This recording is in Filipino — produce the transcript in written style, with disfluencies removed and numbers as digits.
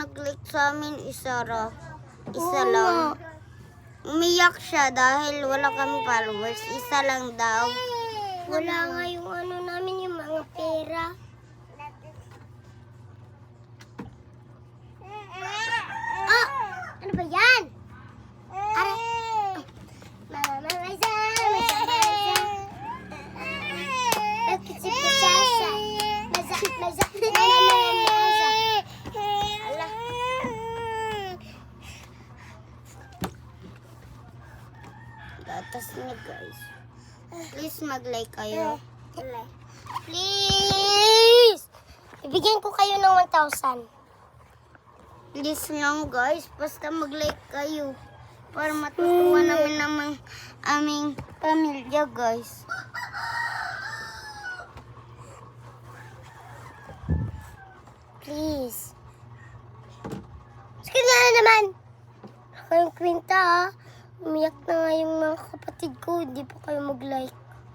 nag-like sa amin, isa lang. Umiyak siya dahil wala kami followers. Isa lang daw. Wala nga yung namin, yung mga pera. Ah! Ano ba yan? Ara! Mama, Maza! Bakit si Pasasa? Maza! Ala! Gatas niya, guys. Please mag-like kayo. Please! Ibigyan ko kayo ng 1,000. Please lang, guys. Basta mag-like kayo. Para matutuwa namin ng aming pamilya, guys. Please. Sige na naman. Ako yung kwenta, ha. Umiyak na nga yung mga kapatid ko. Hindi pa kayo mag-like.